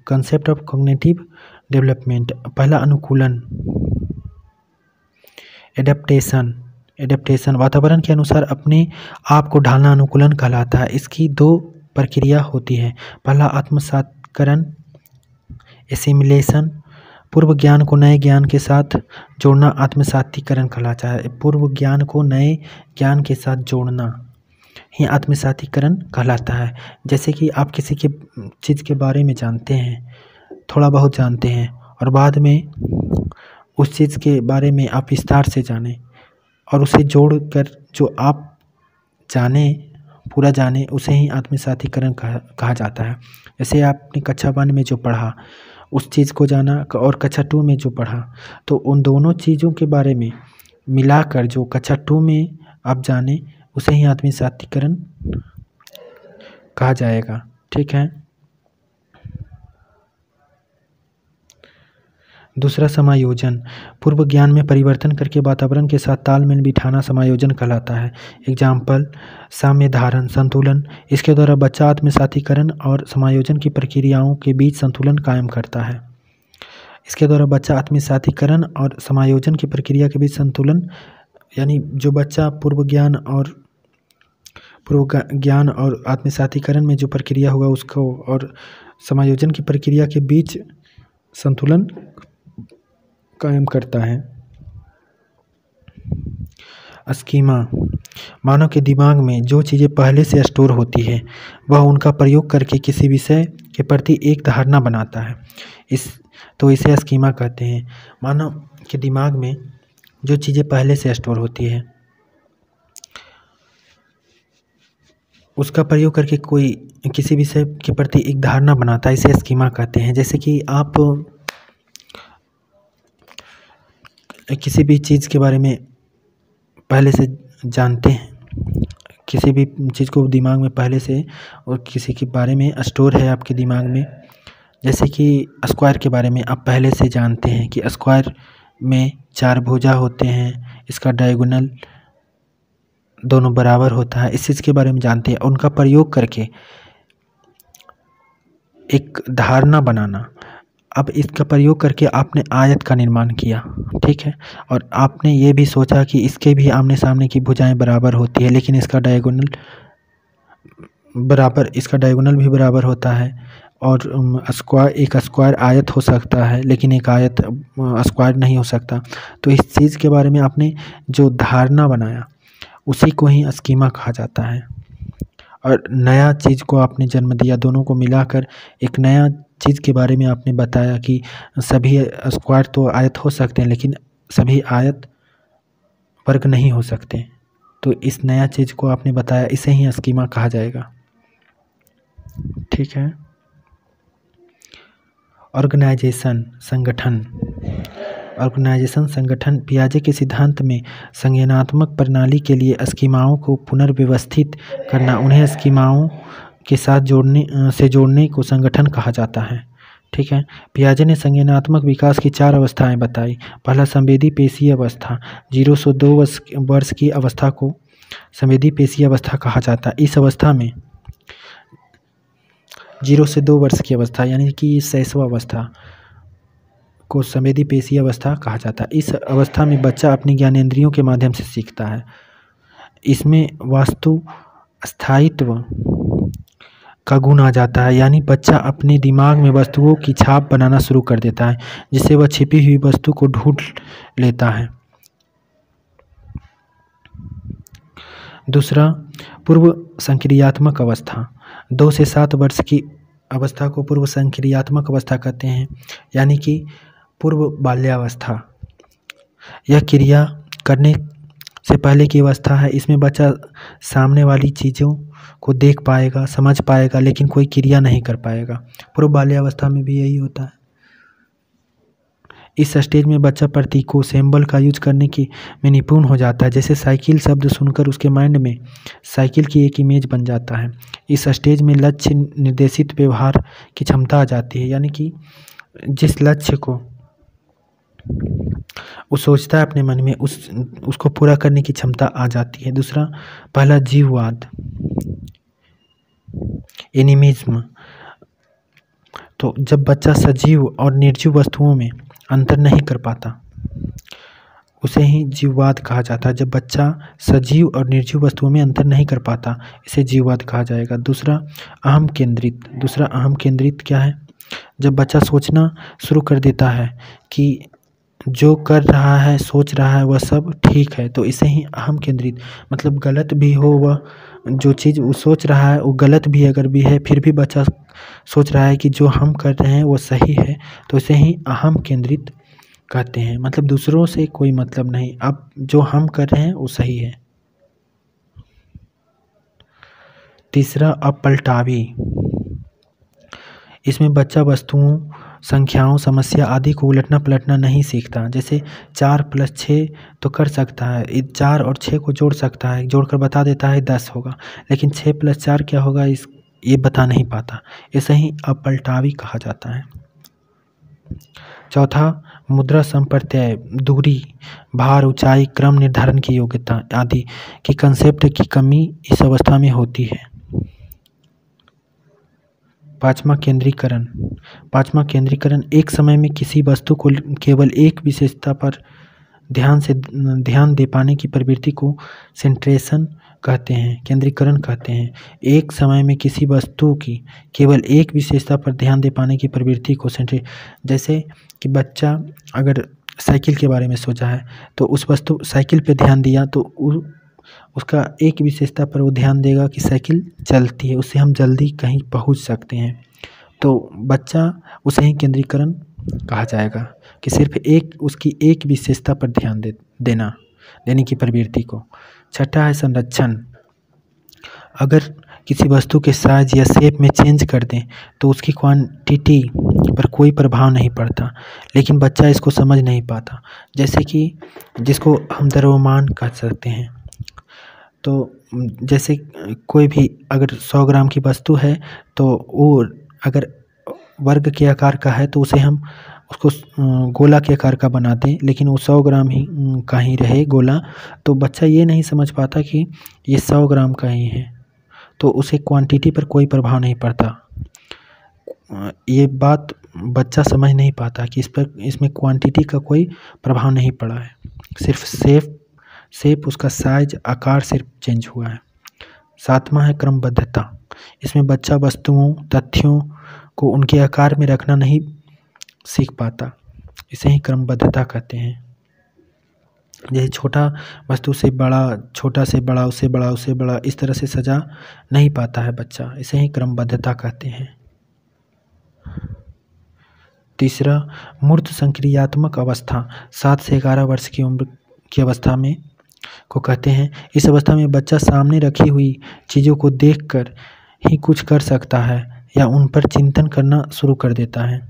पहला, अनुकूलन, एडेप्टेशन। वातावरण के अनुसार अपने आप को ढालना अनुकूलन कहलाता है। इसकी 2 प्रक्रिया होती है। पहला, आत्मसात्करण, एसिमिलेशन। पूर्व ज्ञान को नए ज्ञान के साथ जोड़ना आत्मसातीकरण कहलाता है। पूर्व ज्ञान को नए ज्ञान के साथ जोड़ना ही आत्मसातीकरण कहलाता है। जैसे कि आप किसी के चीज़ के बारे में जानते हैं, थोड़ा बहुत जानते हैं, और बाद में उस चीज़ के बारे में आप विस्तार से जानें और उसे जोड़कर जो आप पूरा जाने, उसे ही आत्मसातीकरण कहा जाता है। जैसे आपने कक्षा 1 में जो पढ़ा उस चीज़ को जाना और कक्षा 2 में जो पढ़ा, तो उन दोनों चीज़ों के बारे में मिलाकर जो कक्षा 2 में आप जाने, उसे ही आत्मसातीकरण कहा जाएगा। ठीक है। दूसरा, समायोजन। पूर्व ज्ञान में परिवर्तन करके वातावरण के साथ तालमेल बिठाना समायोजन कहलाता है। एग्जाम्पल, साम्य धारण, संतुलन। इसके द्वारा बच्चा आत्मसातीकरण और समायोजन की प्रक्रियाओं के बीच संतुलन कायम करता है। इसके द्वारा बच्चा आत्मसातीकरण और समायोजन की प्रक्रिया के बीच संतुलन, यानी जो बच्चा पूर्व ज्ञान और आत्मसातीकरण में जो प्रक्रिया होगा उसको और समायोजन की प्रक्रिया के बीच संतुलन कायम करता है। स्कीमा मानव के दिमाग में जो चीज़ें पहले से स्टोर होती है वह उनका प्रयोग करके किसी विषय के प्रति एक धारणा बनाता है। इसे स्कीमा कहते हैं। मानव के दिमाग में जो चीज़ें पहले से स्टोर होती है उसका प्रयोग करके कोई किसी विषय के प्रति एक धारणा बनाता है, इसे स्कीमा कहते हैं। जैसे कि आप किसी भी चीज़ के बारे में पहले से जानते हैं, किसी भी चीज़ को दिमाग में पहले से और किसी के बारे में स्टोर है आपके दिमाग में। जैसे कि स्क्वायर के बारे में आप पहले से जानते हैं कि स्क्वायर में 4 भुजा होते हैं, इसका डायगोनल दोनों बराबर होता है, इस चीज़ के बारे में जानते हैं। उनका प्रयोग करके एक धारणा बनाना। अब इसका प्रयोग करके आपने आयत का निर्माण किया, ठीक है, और आपने ये भी सोचा कि इसके भी आमने सामने की भुजाएं बराबर होती है, लेकिन इसका डायगोनल भी बराबर होता है। और एक स्क्वायर आयत हो सकता है, लेकिन एक आयत स्क्वायर नहीं हो सकता। तो इस चीज़ के बारे में आपने जो धारणा बनाया उसी को ही स्कीमा कहा जाता है। और नया चीज़ को आपने जन्म दिया, दोनों को मिलाकर एक नया चीज़ के बारे में आपने बताया कि सभी स्क्वायर तो आयत हो सकते हैं, लेकिन सभी आयत वर्ग नहीं हो सकते। तो इस नया चीज़ को आपने बताया, इसे ही स्कीमा कहा जाएगा, ठीक है। ऑर्गेनाइजेशन संगठन पियाजे के सिद्धांत में संज्ञानात्मक प्रणाली के लिए स्कीमाओं को पुनर्व्यवस्थित करना, उन्हें स्कीमाओं के साथ जोड़ने को संगठन कहा जाता है, ठीक है। पियाजे ने संज्ञानात्मक विकास की 4 अवस्थाएं बताई। पहला संवेदी पेशीय अवस्था, 0 से 2 वर्ष की अवस्था को संवेदी पेशीय अवस्था कहा जाता है। इस अवस्था में 0 से 2 वर्ष की अवस्था यानी कि शैशव अवस्था को संवेदी पेशीय अवस्था कहा जाता है। इस अवस्था में बच्चा अपनी ज्ञानेंद्रियों के माध्यम से सीखता है। इसमें वास्तु स्थायित्व का गुण आ जाता है, यानी बच्चा अपने दिमाग में वस्तुओं की छाप बनाना शुरू कर देता है, जिससे वह छिपी हुई वस्तु को ढूंढ लेता है। दूसरा, पूर्व संक्रियात्मक अवस्था, 2 से 7 वर्ष की अवस्था को पूर्व संक्रियात्मक अवस्था कहते हैं, यानी कि पूर्व बाल्यावस्था। यह क्रिया करने से पहले की अवस्था है। इसमें बच्चा सामने वाली चीज़ों को देख पाएगा, समझ पाएगा, लेकिन कोई क्रिया नहीं कर पाएगा। पूर्व बाल्यावस्था में भी यही होता है। इस स्टेज में बच्चा प्रतीकों सिंबल का यूज करने में निपुण हो जाता है। जैसे साइकिल शब्द सुनकर उसके माइंड में साइकिल की एक इमेज बन जाता है। इस स्टेज में लक्ष्य निर्देशित व्यवहार की क्षमता आ जाती है, यानी कि जिस लक्ष्य को वो सोचता है अपने मन में उसको पूरा करने की क्षमता आ जाती है। दूसरा, पहला जीववाद, एनिमिज्म। तो जब बच्चा सजीव और निर्जीव वस्तुओं में अंतर नहीं कर पाता उसे ही जीववाद कहा जाता है। जब बच्चा सजीव और निर्जीव वस्तुओं में अंतर नहीं कर पाता इसे जीववाद कहा जाएगा। दूसरा, अहम केंद्रित क्या है? जब बच्चा सोचना शुरू कर देता है कि जो कर रहा है, सोच रहा है, वह सब ठीक है, तो इसे ही अहम केंद्रित, मतलब गलत भी हो वह जो चीज़ वो सोच रहा है वो गलत भी अगर भी है, फिर भी बच्चा सोच रहा है कि जो हम कर रहे हैं वो सही है, तो इसे ही अहम केंद्रित कहते हैं। मतलब दूसरों से कोई मतलब नहीं, अब जो हम कर रहे हैं वो सही है। तीसरा, अपलटावी। इसमें बच्चा वस्तुओं, संख्याओं, समस्या आदि को उलटना पलटना नहीं सीखता। जैसे 4 + 6 तो कर सकता है, 4 और 6 को जोड़ सकता है, जोड़कर बता देता है 10 होगा, लेकिन 6 + 4 क्या होगा ये बता नहीं पाता। इसे ही अपलटावी कहा जाता है। चौथा, मुद्रा संप्रत्यय, दूरी, भार, ऊंचाई, क्रम निर्धारण की योग्यता आदि की कंसेप्ट की कमी इस अवस्था में होती है। पाँचवा, केंद्रीकरण। एक समय में किसी वस्तु को केवल एक विशेषता पर ध्यान दे पाने की प्रवृत्ति को सेंट्रेशन कहते हैं, केंद्रीकरण कहते हैं। एक समय में किसी वस्तु की केवल एक विशेषता पर ध्यान दे पाने की प्रवृत्ति को जैसे कि बच्चा अगर साइकिल के बारे में सोचा है, तो उस वस्तु साइकिल पे ध्यान दिया तो उसका एक विशेषता पर वो ध्यान देगा कि साइकिल चलती है, उससे हम जल्दी कहीं पहुंच सकते हैं। तो बच्चा उसे ही केंद्रीकरण कहा जाएगा कि सिर्फ उसकी एक विशेषता पर ध्यान देने की प्रवृत्ति को। छठा है संरक्षण। अगर किसी वस्तु के साइज या शेप में चेंज कर दें तो उसकी क्वांटिटी पर कोई प्रभाव नहीं पड़ता, लेकिन बच्चा इसको समझ नहीं पाता। जैसे कि जिसको हम द्रव्यमान कह सकते हैं। तो जैसे कोई भी अगर 100 ग्राम की वस्तु है तो वो अगर वर्ग के आकार का है तो उसे हम उसको गोला के आकार का बना दें, लेकिन वो 100 ग्राम ही का ही रहे गोला, तो बच्चा ये नहीं समझ पाता कि ये 100 ग्राम का ही है, तो उसे क्वांटिटी पर कोई प्रभाव नहीं पड़ता। ये बात बच्चा समझ नहीं पाता कि इसमें क्वांटिटी का कोई प्रभाव नहीं पड़ा है, सिर्फ शेप उसका साइज आकार सिर्फ चेंज हुआ है। सातवां है क्रमबद्धता। इसमें बच्चा वस्तुओं तथ्यों को उनके आकार में रखना नहीं सीख पाता, इसे ही क्रमबद्धता कहते हैं। जैसे छोटा वस्तु से बड़ा, छोटा से बड़ा, उससे बड़ा, उससे बड़ा, इस तरह से सजा नहीं पाता है बच्चा, इसे ही क्रमबद्धता कहते हैं। तीसरा मूर्त संक्रियात्मक अवस्था 7 से 11 वर्ष की उम्र की अवस्था में को कहते हैं। इस अवस्था में बच्चा सामने रखी हुई चीज़ों को देखकर ही कुछ कर सकता है या उन पर चिंतन करना शुरू कर देता है।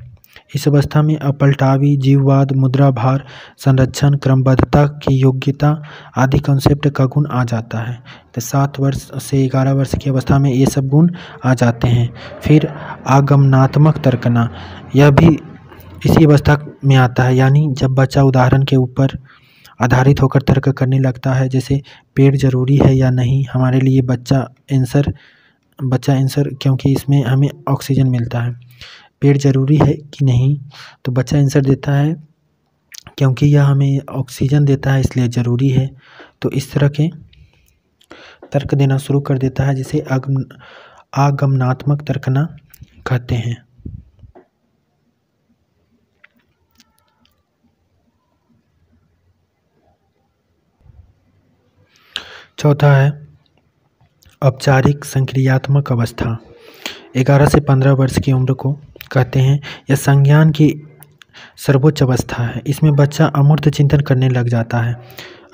इस अवस्था में अपलटावी, जीववाद, मुद्रा भार, संरक्षण, क्रमबद्धता की योग्यता आदि कॉन्सेप्ट का गुण आ जाता है। तो 7 वर्ष से 11 वर्ष की अवस्था में ये सब गुण आ जाते हैं। फिर आगमनात्मक तर्कना, यह भी इसी अवस्था में आता है, यानी जब बच्चा उदाहरण के ऊपर आधारित होकर तर्क करने लगता है, जैसे पेड़ जरूरी है या नहीं हमारे लिए, बच्चा आंसर क्योंकि इसमें हमें ऑक्सीजन मिलता है, पेड़ जरूरी है कि नहीं, तो बच्चा आंसर देता है क्योंकि यह हमें ऑक्सीजन देता है इसलिए ज़रूरी है। तो इस तरह के तर्क देना शुरू कर देता है, जिसे आगमनात्मक तर्कना कहते हैं। चौथा है औपचारिक संक्रियात्मक अवस्था। 11 से 15 वर्ष की उम्र को कहते हैं। यह संज्ञान की सर्वोच्च अवस्था है। इसमें बच्चा अमूर्त चिंतन करने लग जाता है।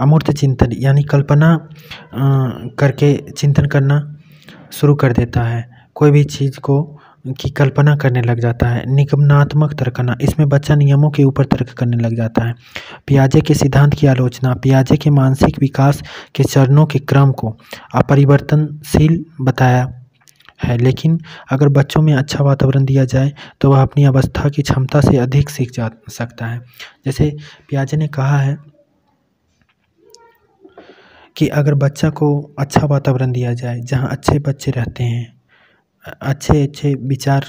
अमूर्त चिंतन यानी कल्पना करके चिंतन करना शुरू कर देता है, कोई भी चीज़ को की कल्पना करने लग जाता है। निगमनात्मक तर्कना, इसमें बच्चा नियमों के ऊपर तर्क करने लग जाता है। पियाजे के सिद्धांत की आलोचना, पियाजे के मानसिक विकास के चरणों के क्रम को अपरिवर्तनशील बताया है, लेकिन अगर बच्चों में अच्छा वातावरण दिया जाए तो वह अपनी अवस्था की क्षमता से अधिक सीख जा सकता है। जैसे पियाजे ने कहा है कि अगर बच्चा को अच्छा वातावरण दिया जाए, जहाँ अच्छे बच्चे रहते हैं, अच्छे अच्छे विचार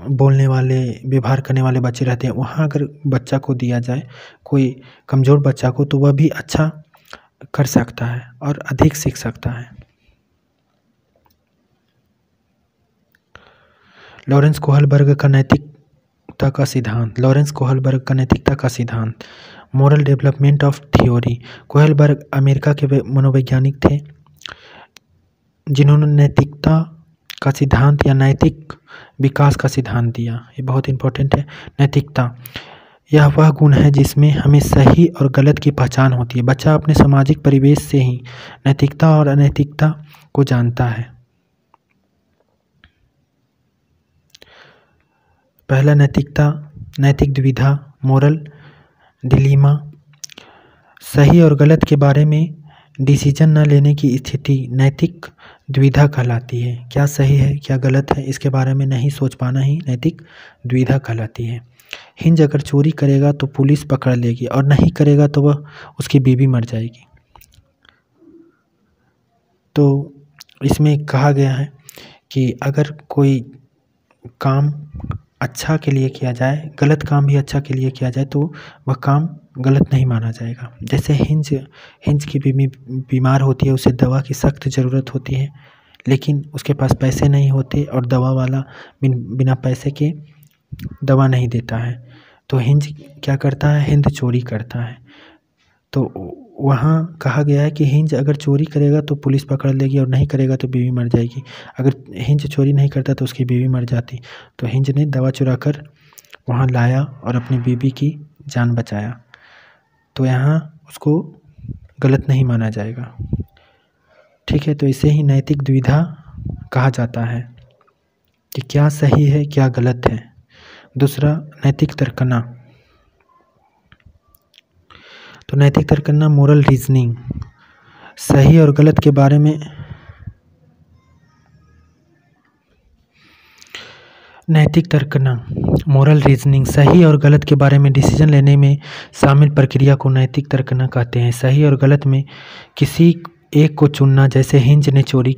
बोलने वाले, व्यवहार करने वाले बच्चे रहते हैं, वहाँ अगर बच्चा को दिया जाए, कोई कमज़ोर बच्चा को, तो वह भी अच्छा कर सकता है और अधिक सीख सकता है। लॉरेंस कोहलबर्ग का नैतिकता का सिद्धांत, moral development of theory. Kohlberg America के मनोवैज्ञानिक थे जिन्होंने नैतिकता का सिद्धांत या नैतिक विकास का सिद्धांत दिया। ये बहुत इम्पोर्टेंट है। नैतिकता यह वह गुण है जिसमें हमें सही और गलत की पहचान होती है। बच्चा अपने सामाजिक परिवेश से ही नैतिकता और अनैतिकता को जानता है। पहला नैतिक दुविधा, मोरल डिलीमा, सही और गलत के बारे में डिसीजन न लेने की स्थिति नैतिक द्विधा कहलाती है। क्या सही है क्या गलत है इसके बारे में नहीं सोच पाना ही नैतिक द्विधा कहलाती है। हिंज अगर चोरी करेगा तो पुलिस पकड़ लेगी और नहीं करेगा तो वह उसकी बीवी मर जाएगी। तो इसमें कहा गया है कि अगर कोई काम अच्छा के लिए किया जाए, गलत काम भी अच्छा के लिए किया जाए, तो वह काम गलत नहीं माना जाएगा। जैसे हिंज की बीवी बीमार होती है, उसे दवा की सख्त ज़रूरत होती है, लेकिन उसके पास पैसे नहीं होते और दवा वाला बिना पैसे के दवा नहीं देता है, तो हिंज क्या करता है, हिंद चोरी करता है। तो वहाँ कहा गया है कि हिंज अगर चोरी करेगा तो पुलिस पकड़ लेगी और नहीं करेगा तो बीवी मर जाएगी। अगर हिंज चोरी नहीं करता तो उसकी बीवी मर जाती। तो हिंज ने दवा चुरा कर वहाँ लाया और अपनी बीवी की जान बचाया। तो यहाँ उसको गलत नहीं माना जाएगा। ठीक है, तो इसे ही नैतिक द्विधा कहा जाता है कि क्या सही है क्या गलत है। दूसरा, नैतिक तर्कना। तो नैतिक तर्कना मोरल रीजनिंग, सही और गलत के बारे में नैतिक तर्कना मोरल रीजनिंग सही और गलत के बारे में डिसीजन लेने में शामिल प्रक्रिया को नैतिक तर्कना कहते हैं। सही और गलत में किसी एक को चुनना, जैसे हिंज ने चोरी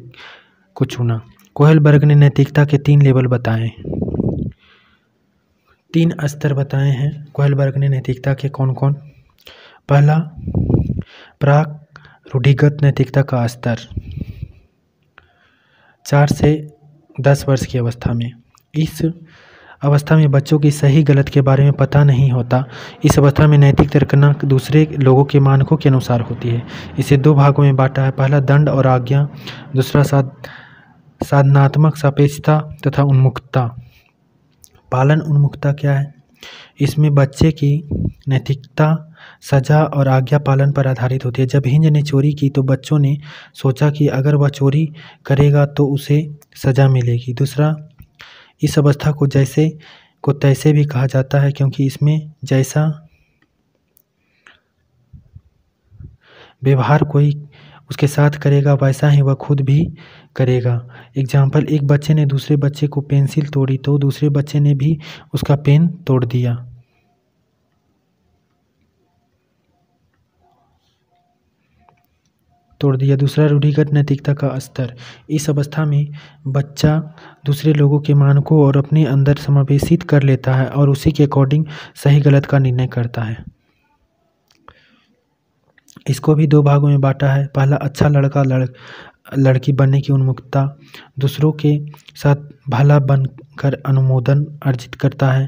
को चुना। कोहलबर्ग ने नैतिकता के 3 लेवल बताए, 3 स्तर बताए हैं कोहलबर्ग ने नैतिकता के। कौन कौन? पहला, प्राक रूढ़िगत नैतिकता का स्तर 4 से 10 वर्ष की अवस्था में। इस अवस्था में बच्चों की सही गलत के बारे में पता नहीं होता। इस अवस्था में नैतिक तर्कना दूसरे लोगों के मानकों के अनुसार होती है। इसे 2 भागों में बांटा है। पहला, दंड और आज्ञा। दूसरा, साधनात्मक सापेक्षता तथा उन्मुखता। पालन उन्मुखता क्या है? इसमें बच्चे की नैतिकता सजा और आज्ञा पालन पर आधारित होती है। जब हिंज ने चोरी की तो बच्चों ने सोचा कि अगर वह चोरी करेगा तो उसे सजा मिलेगी। दूसरा, इस अवस्था को जैसे को तैसे भी कहा जाता है, क्योंकि इसमें जैसा व्यवहार कोई उसके साथ करेगा वैसा ही वह खुद भी करेगा। एग्जाम्पल, एक बच्चे ने दूसरे बच्चे को पेंसिल तोड़ी तो दूसरे बच्चे ने भी उसका पेन तोड़ दिया। दूसरा, रूढ़िगत नैतिकता का स्तर। इस अवस्था में बच्चा दूसरे लोगों के मानकों और अपने अंदर समावेशित कर लेता है और उसी के अकॉर्डिंग सही गलत का निर्णय करता है। इसको भी 2 भागों में बांटा है। पहला, अच्छा लड़का लड़की बनने की उन्मुखता, दूसरों के साथ भला बनकर अनुमोदन अर्जित करता है।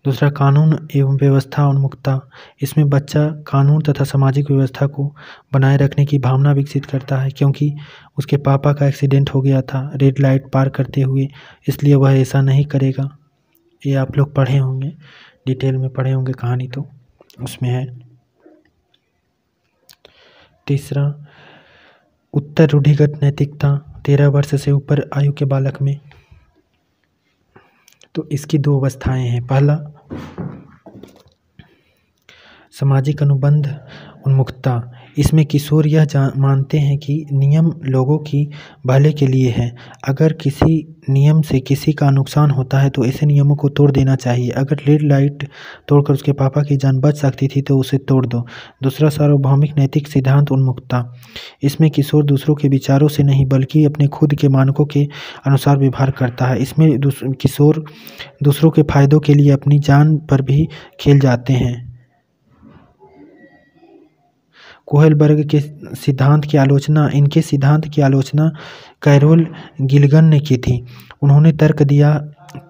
दूसरा, कानून एवं व्यवस्था उन्मुखता। इसमें बच्चा कानून तथा सामाजिक व्यवस्था को बनाए रखने की भावना विकसित करता है, क्योंकि उसके पापा का एक्सीडेंट हो गया था रेड लाइट पार करते हुए, इसलिए वह ऐसा नहीं करेगा। ये आप लोग पढ़े होंगे, डिटेल में पढ़े होंगे कहानी, तो उसमें है। तीसरा, उत्तर रूढ़िगत नैतिकता 13 वर्ष से ऊपर आयु के बालक में। तो इसकी 2 अवस्थाएं हैं। पहला, सामाजिक अनुबंध उन्मुखता। इसमें किशोर यह मानते हैं कि नियम लोगों की भले के लिए है। अगर किसी नियम से किसी का नुकसान होता है तो ऐसे नियमों को तोड़ देना चाहिए। अगर रेड लाइट तोड़कर उसके पापा की जान बच सकती थी तो उसे तोड़ दो। दूसरा, सार्वभौमिक नैतिक सिद्धांत उन्मुखता। इसमें किशोर दूसरों के विचारों से नहीं बल्कि अपने खुद के मानकों के अनुसार व्यवहार करता है। इसमें किशोर दूसरों के फायदों के लिए अपनी जान पर भी खेल जाते हैं। कोहलबर्ग के सिद्धांत की आलोचना इनके सिद्धांत की आलोचना कैरोल गिलगन ने की थी। उन्होंने तर्क दिया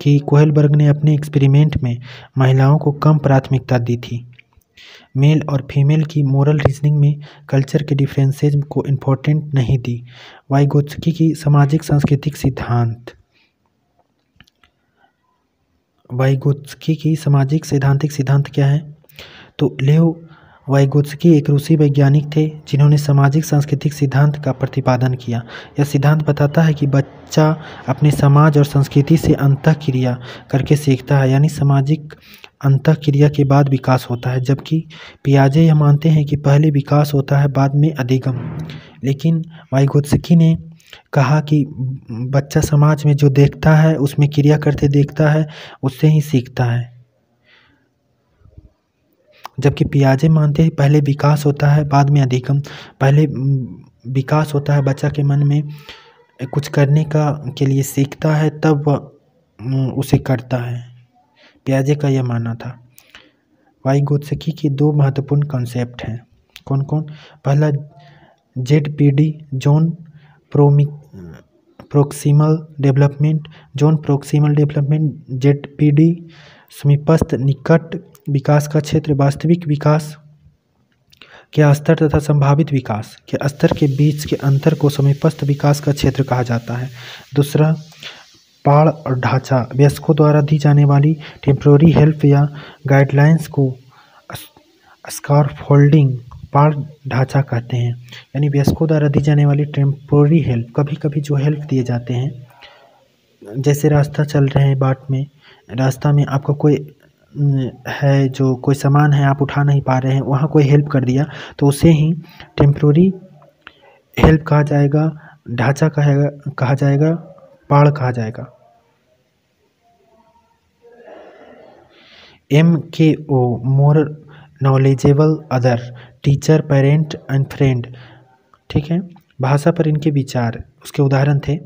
कि कोहलबर्ग ने अपने एक्सपेरिमेंट में महिलाओं को कम प्राथमिकता दी थी। मेल और फीमेल की मोरल रीजनिंग में कल्चर के डिफरेंसेस को इम्पोर्टेंट नहीं दी। वाइगोत्स्की की सामाजिक सांस्कृतिक सिद्धांत। वाइगोत्स्की की सामाजिक सैद्धांतिक सिद्धांत क्या है? तो लेओ वाइगोत्स्की एक रूसी वैज्ञानिक थे जिन्होंने सामाजिक सांस्कृतिक सिद्धांत का प्रतिपादन किया। यह सिद्धांत बताता है कि बच्चा अपने समाज और संस्कृति से अंतःक्रिया करके सीखता है, यानी सामाजिक अंतःक्रिया के बाद विकास होता है। जबकि पियाजे यह मानते हैं कि पहले विकास होता है बाद में अधिगम। लेकिन वाइगोत्स्की ने कहा कि बच्चा समाज में जो देखता है उसमें क्रिया करते देखता है, उससे ही सीखता है। जबकि पियाजे मानते हैं पहले विकास होता है बाद में अधिगम। पहले विकास होता है बच्चा के मन में, कुछ करने के लिए सीखता है, तब वह उसे करता है। पियाजे का यह मानना था। वाइगोत्स्की की 2 महत्वपूर्ण कॉन्सेप्ट हैं। कौन कौन? पहला, ZPD zone proximal development. ZPD समीपस्थ, निकट विकास का क्षेत्र वास्तविक विकास के स्तर तथा संभावित विकास के स्तर के बीच के अंतर को समीपस्थ विकास का क्षेत्र कहा जाता है। दूसरा, पाड़ और ढांचा वयस्कों द्वारा दी जाने वाली टेम्प्रोरी हेल्प या गाइडलाइंस को स्कैफोल्डिंग पाड़ ढांचा कहते हैं। यानी वयस्कों द्वारा दी जाने वाली टेम्प्रोरी हेल्प, कभी कभी जो हेल्प दिए जाते हैं, जैसे रास्ता चल रहे हैं बाट में, रास्ता में आपका कोई है जो कोई सामान है आप उठा नहीं पा रहे हैं, वहाँ कोई हेल्प कर दिया तो उसे ही टेम्प्रोरी हेल्प कहा जाएगा, ढांचा कहा जाएगा, पाड़ कहा जाएगा। MKO more knowledgeable other teacher parent and friend. ठीक है, भाषा पर इनके विचार, उसके उदाहरण थे।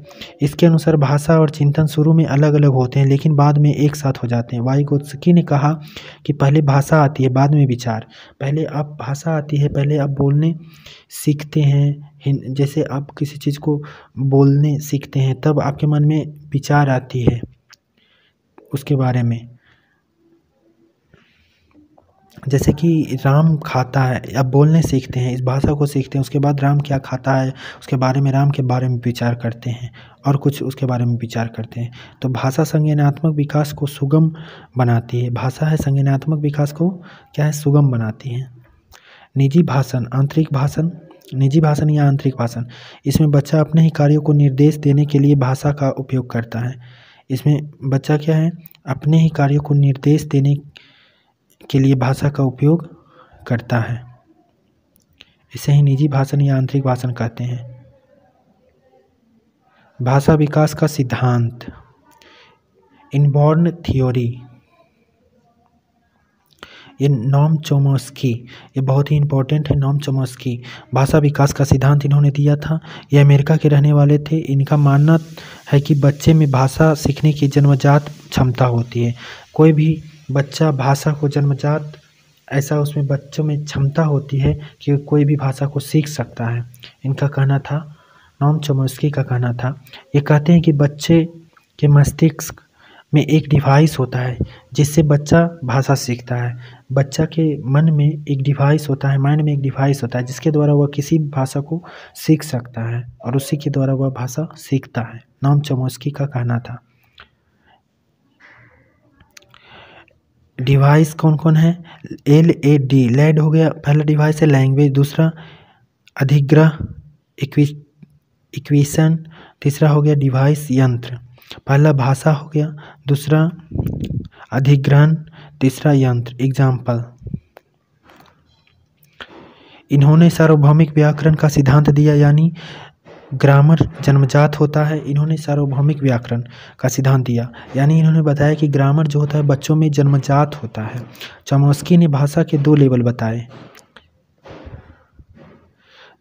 इसके अनुसार भाषा और चिंतन शुरू में अलग अलग होते हैं लेकिन बाद में एक साथ हो जाते हैं। वाइगोत्स्की ने कहा कि पहले भाषा आती है बाद में विचार। पहले आप भाषा आती है, पहले आप बोलने सीखते हैं, जैसे आप किसी चीज़ को बोलने सीखते हैं तब आपके मन में विचार आती है उसके बारे में। जैसे कि राम खाता है, अब बोलने सीखते हैं, इस भाषा को सीखते हैं, उसके बाद राम क्या खाता है उसके बारे में, राम के बारे में विचार करते हैं और कुछ उसके बारे में विचार करते हैं। तो भाषा संज्ञानात्मक विकास को सुगम बनाती है। भाषा है संज्ञानात्मक विकास को क्या है, सुगम बनाती है। निजी भाषण, आंतरिक भाषण, निजी भाषण या आंतरिक भाषण, इसमें बच्चा अपने ही कार्यों को निर्देश देने के लिए भाषा का उपयोग करता है। इसमें बच्चा क्या है, अपने ही कार्यों को निर्देश देने के लिए भाषा का उपयोग करता है। इसे ही निजी भाषण या आंतरिक भाषण कहते हैं। भाषा विकास का सिद्धांत, इनबॉर्न थ्योरी, ये नॉम चोम्स्की, ये बहुत ही इम्पोर्टेंट है। नॉम चोम्स्की भाषा विकास का सिद्धांत इन्होंने दिया था। ये अमेरिका के रहने वाले थे। इनका मानना है कि बच्चे में भाषा सीखने की जन्मजात क्षमता होती है। कोई भी बच्चा भाषा को जन्मजात, ऐसा उसमें बच्चों में क्षमता होती है कि कोई भी भाषा को सीख सकता है, इनका कहना था। नॉम चोम्स्की का कहना था। ये कहते हैं कि बच्चे के मस्तिष्क में एक डिवाइस होता है जिससे बच्चा भाषा सीखता है। बच्चा के मन में एक डिवाइस होता है, माइंड में एक डिवाइस होता है जिसके द्वारा वह किसी भी भाषा को सीख सकता है और उसी के द्वारा वह भाषा सीखता है। नॉम चोम्स्की का कहना था। डिवाइस कौन कौन है, LAD, लैड हो गया पहला डिवाइस है, लैंग्वेज। दूसरा अधिग्रह, इक्वेशन। तीसरा हो गया डिवाइस, यंत्र। पहला भाषा हो गया, दूसरा अधिग्रहण, तीसरा यंत्र। एग्जाम्पल, इन्होंने सार्वभौमिक व्याकरण का सिद्धांत दिया, यानी ग्रामर जन्मजात होता है। इन्होंने सार्वभौमिक व्याकरण का सिद्धांत दिया, यानी इन्होंने बताया कि ग्रामर जो होता है बच्चों में जन्मजात होता है। चोम्स्की ने भाषा के 2 लेवल बताए।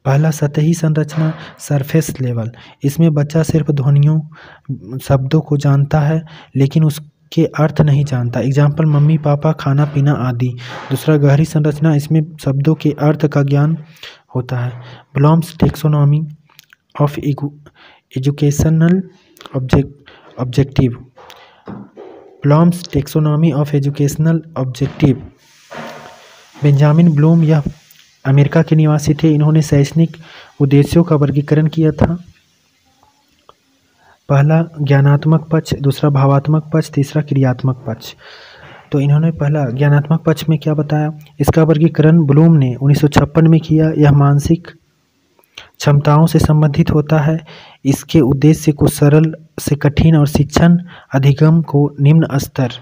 पहला सतही संरचना, सरफेस लेवल, इसमें बच्चा सिर्फ ध्वनियों, शब्दों को जानता है लेकिन उसके अर्थ नहीं जानता। एग्जाम्पल, मम्मी पापा, खाना पीना आदि। दूसरा गहरी संरचना, इसमें शब्दों के अर्थ का ज्ञान होता है। Bloom's taxonomy of educational objective, Bloom's taxonomy of educational objective. Benjamin Bloom यह अमेरिका के निवासी थे। इन्होंने शैक्षणिक उद्देश्यों का वर्गीकरण किया था। पहला ज्ञानात्मक पक्ष, दूसरा भावात्मक पक्ष, तीसरा क्रियात्मक पक्ष। तो इन्होंने पहला ज्ञानात्मक पक्ष में क्या बताया, इसका वर्गीकरण ब्लूम ने 1956 में किया। यह मानसिक क्षमताओं से संबंधित होता है। इसके उद्देश्य को सरल से कठिन और शिक्षण अधिगम को निम्न स्तर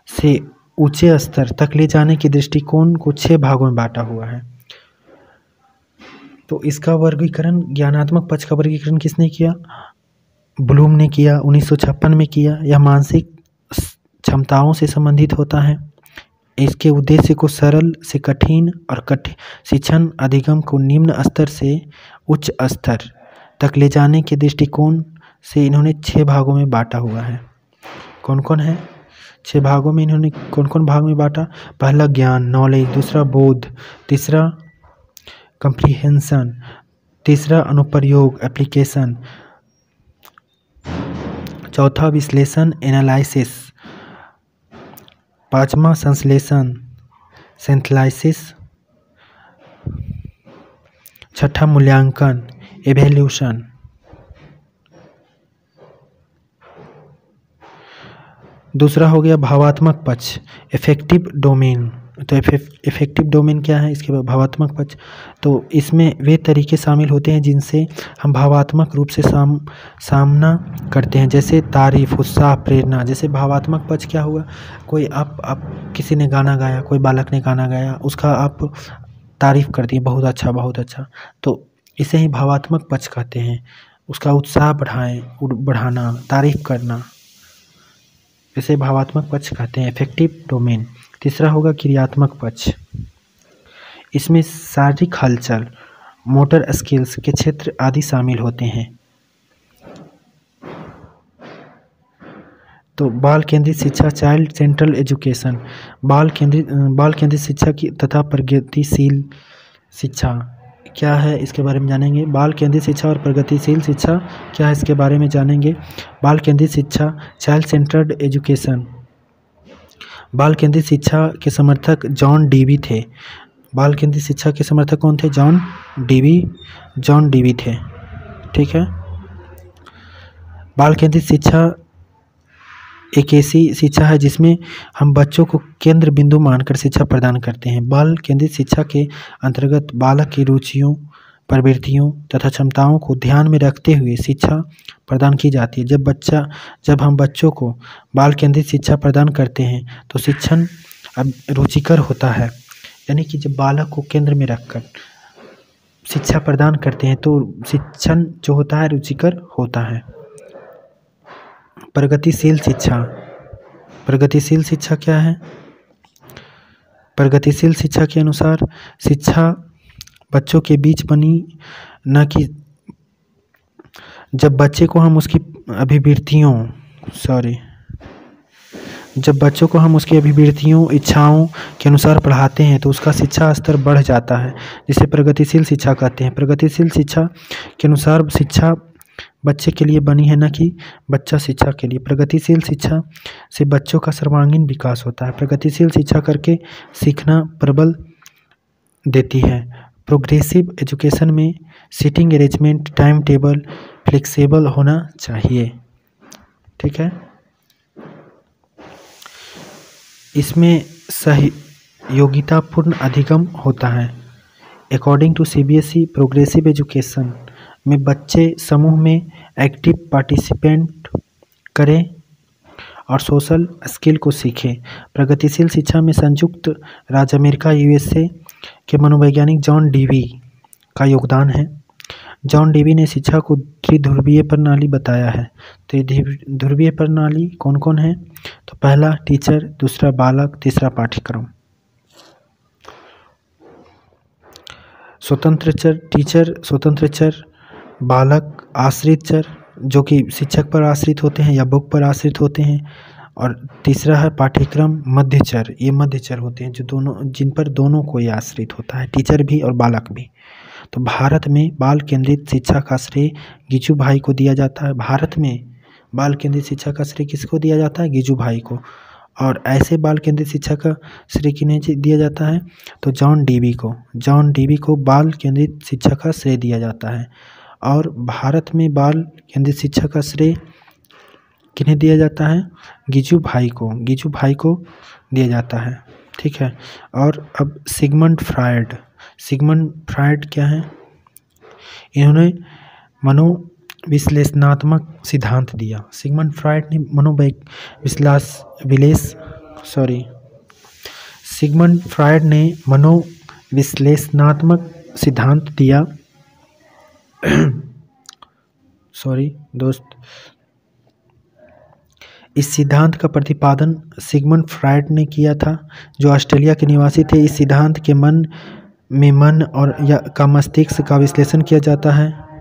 से ऊंचे स्तर तक ले जाने के दृष्टिकोण को 6 भागों में बांटा हुआ है। तो इसका वर्गीकरण, ज्ञानात्मक पक्ष का वर्गीकरण किसने किया, ब्लूम ने किया, 1956 में किया। यह मानसिक क्षमताओं से संबंधित होता है। इसके उद्देश्य को सरल से कठिन और कठिन शिक्षण अधिगम को निम्न स्तर से उच्च स्तर तक ले जाने के दृष्टिकोण से इन्होंने 6 भागों में बांटा हुआ है। कौन कौन है, 6 भागों में इन्होंने कौन कौन भाग में बांटा। पहला ज्ञान, नॉलेज, दूसरा बोध, तीसरा कंप्रीहेंशन, तीसरा अनुप्रयोग, एप्लीकेशन, चौथा विश्लेषण, एनालिसिस, पांचवा संश्लेषण, सिंथेसिस। छठा मूल्यांकन, इवैल्यूएशन। दूसरा हो गया भावात्मक पक्ष, इफेक्टिव डोमेन। तो इफेक्टिव डोमेन क्या है, इसके बाद भावात्मक पक्ष। तो इसमें वे तरीके शामिल होते हैं जिनसे हम भावात्मक रूप से सामना करते हैं, जैसे तारीफ, उत्साह, प्रेरणा। जैसे भावात्मक पक्ष क्या हुआ, कोई आप किसी ने गाना गाया, कोई बालक ने गाना गाया, उसका आप तारीफ कर दिए, बहुत अच्छा बहुत अच्छा, तो इसे ही भावात्मक पक्ष कहते हैं। उसका उत्साह बढ़ाना, तारीफ करना, इसे भावात्मक पक्ष कहते हैं, इफेक्टिव डोमेन। तीसरा होगा क्रियात्मक पक्ष। इसमें शारीरिक हलचल, मोटर स्किल्स के क्षेत्र आदि शामिल होते हैं। तो बाल केंद्रित शिक्षा, चाइल्ड सेंट्रल एजुकेशन, बाल केंद्रित शिक्षा की तथा प्रगतिशील शिक्षा क्या है, इसके बारे में जानेंगे। बाल केंद्रित शिक्षा और प्रगतिशील शिक्षा क्या है, इसके बारे में जानेंगे। बाल केंद्रित शिक्षा, चाइल्ड सेंटर्ड एजुकेशन। बाल केंद्रित शिक्षा के समर्थक जॉन डीवी थे। बाल केंद्रित शिक्षा के समर्थक कौन थे, जॉन डीवी थे। ठीक है। बाल केंद्रित शिक्षा एक ऐसी शिक्षा है जिसमें हम बच्चों को केंद्र बिंदु मानकर शिक्षा प्रदान करते हैं। बाल केंद्रित शिक्षा के अंतर्गत बालक की रुचियों, प्रवृत्तियों तथा क्षमताओं को ध्यान में रखते हुए शिक्षा प्रदान की जाती है। जब हम बच्चों को बाल केंद्रित शिक्षा प्रदान करते हैं तो शिक्षण अब रुचिकर होता है। यानी कि जब बालक को केंद्र में रखकर शिक्षा प्रदान करते हैं तो शिक्षण जो होता है रुचिकर होता है। प्रगतिशील शिक्षा। प्रगतिशील शिक्षा क्या है? प्रगतिशील शिक्षा के अनुसार शिक्षा बच्चों के बीच बनी, न कि जब बच्चे को हम उसकी अभिवृत्तियों इच्छाओं के अनुसार पढ़ाते हैं तो उसका शिक्षा स्तर बढ़ जाता है, जिसे प्रगतिशील शिक्षा कहते हैं। प्रगतिशील शिक्षा के अनुसार शिक्षा बच्चे के लिए बनी है, न कि बच्चा शिक्षा के लिए। प्रगतिशील शिक्षा से बच्चों का सर्वांगीण विकास होता है। प्रगतिशील शिक्षा करके सीखना प्रबल देती है। प्रोग्रेसिव एजुकेशन में seating arrangement, time table flexible होना चाहिए। ठीक है। इसमें सहयोगितापूर्ण अधिगम होता है। According to CBSE, progressive education में बच्चे समूह में एक्टिव पार्टिसिपेंट करें और सोशल स्किल को सीखें। प्रगतिशील शिक्षा में संयुक्त राज्य अमेरिका USA के मनोवैज्ञानिक जॉन डीवी का योगदान है। जॉन डीवी ने शिक्षा को त्रिध्रुवीय प्रणाली बताया है। तो ध्रुवीय प्रणाली कौन कौन है? तो पहला टीचर, दूसरा बालक, तीसरा पाठ्यक्रम। स्वतंत्र चर, टीचर स्वतंत्र चर, बालक आश्रित चर जो कि शिक्षक पर आश्रित होते हैं या बुक पर आश्रित होते हैं, और तीसरा है पाठ्यक्रम मध्य चर। ये मध्य चर होते हैं जिन पर दोनों को आश्रित होता है, टीचर भी और बालक भी। तो भारत में बाल केंद्रित शिक्षा का श्रेय गिजू भाई को दिया जाता है। भारत में बाल केंद्रित शिक्षा का श्रेय किसको दिया जाता है? गिजू भाई को। और ऐसे बाल केंद्रित शिक्षा का श्रेय किन्हें दिया जाता है? तो जॉन डीवी को बाल केंद्रित शिक्षा का श्रेय दिया जाता है। और भारत में बाल केंद्रित शिक्षा का श्रेय किन्हें दिया जाता है? गिजू भाई को दिया जाता है। ठीक है। और अब सिगमंड फ्रायड क्या है? इन्होंने मनोविश्लेषणात्मक सिद्धांत दिया। सिगमंड फ्रायड ने मनोविश्लेषणात्मक सिद्धांत दिया। इस सिद्धांत का प्रतिपादन सिगमंड फ्रायड ने किया था, जो ऑस्ट्रेलिया के निवासी थे। इस सिद्धांत के मन और का मस्तिष्क का विश्लेषण किया जाता है।